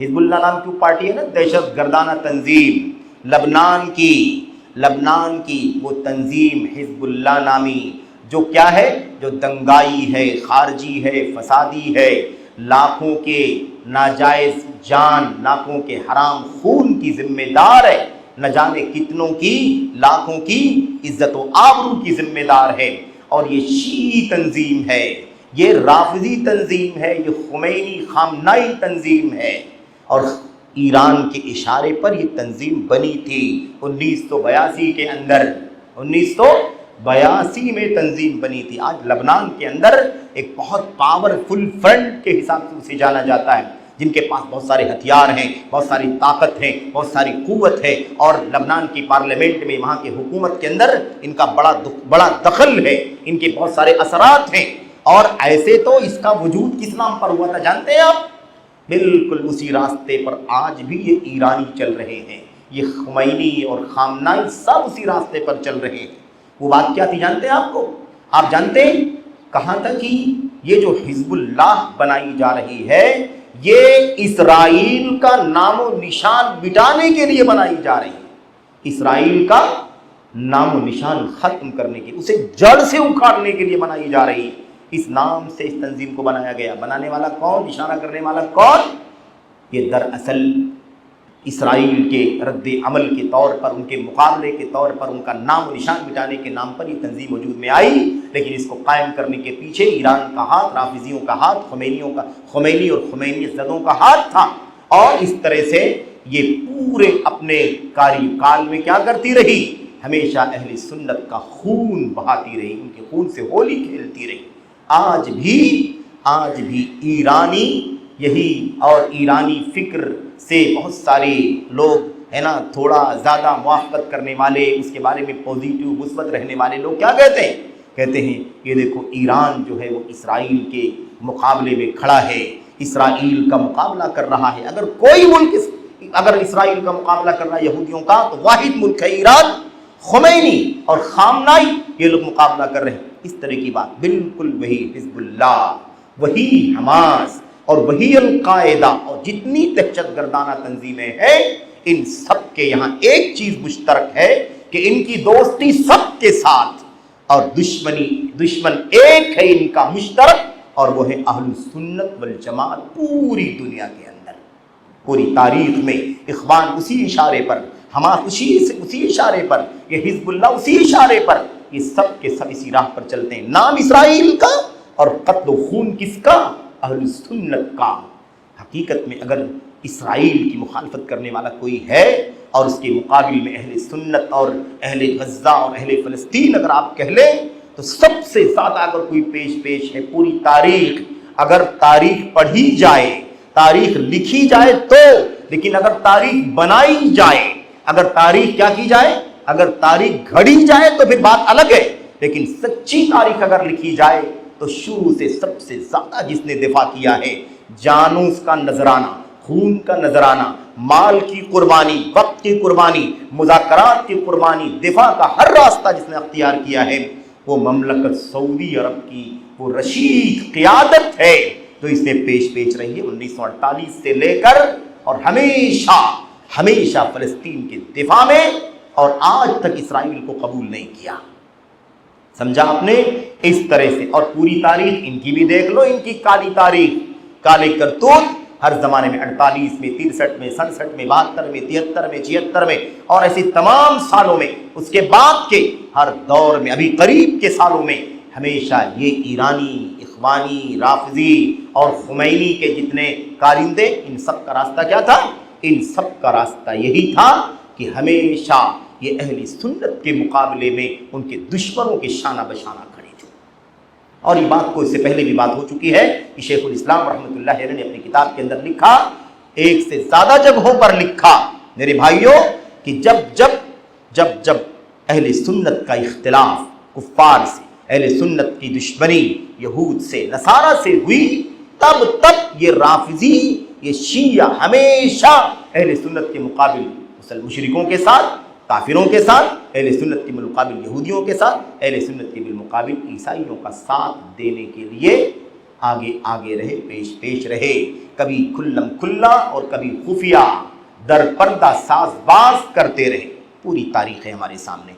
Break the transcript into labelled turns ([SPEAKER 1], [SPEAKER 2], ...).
[SPEAKER 1] حزب اللہ نام کی پارٹی ہے نا، دہشت گردانہ تنظیم، لبنان کی وہ تنظیم حزب اللہ نامی، جو کیا ہے، جو دنگائی ہے، خارجی ہے، فسادی ہے، لاکھوں کے ناجائز جان، لاکھوں کے حرام خون کی ذمہ دار ہے، نہ جانے کتنوں کی، لاکھوں کی عزت و آبرو کی ذمہ دار ہے۔ اور یہ شیعی تنظیم ہے، یہ رافضی تنظیم ہے، یہ خمینی خامنائی تنظیم ہے، اور ایران کے اشارے پر یہ تنظیم بنی تھی 1982 کے اندر، 1982 میں تنظیم بنی تھی۔ آج لبنان کے اندر ایک بہت پاورفل فرنٹ کے حساب سے اسے جانا جاتا ہے، جن کے پاس بہت سارے ہتھیار ہیں، بہت ساری طاقت ہے، بہت ساری قوت ہے، اور لبنان کی پارلیمنٹ میں، وہاں کی حکومت کے اندر ان کا بڑا دخل ہے، ان کے بہت سارے اثرات ہیں۔ اور ایسے تو اس کا وجود کس نام پر ہوا تھا جانتے ہیں آپ؟ بالکل اسی راستے پر آج بھی یہ ایرانی چل رہے ہیں، یہ خمینی اور خامنائی سب اسی راستے پر چل رہے ہیں۔ وہ بات کیا تھی جانتے ہیں آپ جانتے ہیں کہاں تک کہ یہ جو حزب اللہ بنائی جا رہی ہے، یہ اسرائیل کا نام و نشان مٹانے کے لیے بنائی جا رہی ہے، اسرائیل کا نام و نشان ختم کرنے کے، اسے جڑ سے اکھاڑنے کے لیے بنائی جا رہی ہے۔ اس نام سے اس تنظیم کو بنایا گیا۔ بنانے والا کون؟ اشارہ کرنے والا کون؟ یہ دراصل اسرائیل کے رد عمل کے طور پر، ان کے مقابلے کے طور پر، ان کا نام و نشان مٹانے کے نام پر یہ تنظیم وجود میں آئی، لیکن اس کو قائم کرنے کے پیچھے ایران کا ہاتھ، رافضیوں کا ہاتھ، خمینی اور خمینی زدوں کا ہاتھ تھا۔ اور اس طرح سے یہ پورے اپنے کاری کال میں کیا کرتی رہی؟ ہمیشہ اہل سنت کا خون بہاتی رہی، ان کے خون سے ہولی کھیلتی رہی۔ آج بھی ایرانی یہی، اور ایرانی فکر سے بہت سارے لوگ ہے نا، تھوڑا زیادہ موافقت کرنے والے، اس کے بارے میں پوزیٹیو مثبت رہنے والے لوگ کیا کہتے ہیں یہ دیکھو ایران جو ہے وہ اسرائیل کے مقابلے میں کھڑا ہے، اسرائیل کا مقابلہ کر رہا ہے۔ اگر کوئی ملک اگر اسرائیل کا مقابلہ کر رہا ہے یہودیوں کا، تو واحد ملک ہے ایران۔ خمینی اور خامنائی یہ لوگ مقابلہ کر رہے ہیں۔ اس طرح کی بات بالکل وہی حزب اللہ، وہی حماس اور وہی القاعدہ اور جتنی دہشت گردانہ تنظیمیں ہیں، ان سب کے یہاں ایک چیز مشترک ہے کہ ان کی دوستی سب کے ساتھ، اور دشمن ایک ہے ان کا مشترک، اور وہ ہے اہل سنت والجماعت۔ پوری دنیا کے اندر، پوری تاریخ میں اخوان اسی اشارے پر، حماس اسی اشارے پر، یہ حزب اللہ اسی اشارے پر، یہ سب کے سب اسی راہ پر چلتے ہیں۔ نام اسرائیل کا اور قتل و خون کس کا؟ اہل سنت کا۔ حقیقت میں اگر اسرائیل کی مخالفت کرنے والا کوئی ہے اور اس کے مقابل میں اہل سنت اور اہل غزہ اور اہل فلسطین اگر آپ کہہ لیں، تو سب سے زیادہ اگر کوئی پیش ہے پوری تاریخ، اگر تاریخ پڑھی جائے، تاریخ لکھی جائے تو، لیکن اگر تاریخ بنائی جائے، اگر تاریخ کیا کی جائے، اگر تاریخ گھڑی جائے تو پھر بات الگ ہے، لیکن سچی تاریخ اگر لکھی جائے تو شروع سے سب سے زیادہ جس نے دفاع کیا ہے، جانوس کا نذرانہ، خون کا نذرانہ، مال کی قربانی، وقت کی قربانی، مذاکرات کی قربانی، دفاع کا ہر راستہ جس نے اختیار کیا ہے، وہ مملکت سعودی عرب کی وہ رشید قیادت ہے، جو اس میں پیش رہی ہے 1948 سے لے کر، اور ہمیشہ فلسطین کے دفاع میں، اور آج تک اسرائیل کو قبول نہیں کیا۔ سمجھا آپ نے؟ اس طرح سے، اور پوری تاریخ ان کی بھی دیکھ لو، ان کی کالی تاریخ، کالے کرتوت، ہر زمانے میں 48 میں، 63 میں، 67 میں، 72 میں، 73 میں، 76 میں، اور ایسی تمام سالوں میں، اس کے بعد کے ہر دور میں، ابھی قریب کے سالوں میں، ہمیشہ یہ ایرانی، اخوانی، رافضی اور خمینی کے جتنے کارندے، ان سب کا راستہ کیا تھا؟ ان سب کا راستہ یہی تھا کہ ہمیشہ یہ اہل سنت کے مقابلے میں ان کے دشمنوں کے شانہ بشانہ کھڑے تھے۔ اور یہ بات کو اس سے پہلے بھی بات ہو چکی ہے کہ شیخ الاسلام رحمۃ اللہ علیہ نے اپنی کتاب کے اندر لکھا، ایک سے زیادہ جگہوں پر لکھا میرے بھائیوں، کہ جب اہل سنت کا اختلاف کفار سے، اہل سنت کی دشمنی یہود سے، نصارہ سے ہوئی، تب یہ رافضی، یہ شیعہ ہمیشہ اہل سنت کے مقابل مشرکوں کے ساتھ، کافروں کے ساتھ، اہل سنت کے بالمقابل یہودیوں کے ساتھ، اہل سنت کے بالمقابل عیسائیوں کا ساتھ دینے کے لیے آگے آگے رہے، پیش پیش رہے، کبھی کھلم کھلا اور کبھی خفیہ در پردہ ساز باز کرتے رہے۔ پوری تاریخ ہے ہمارے سامنے۔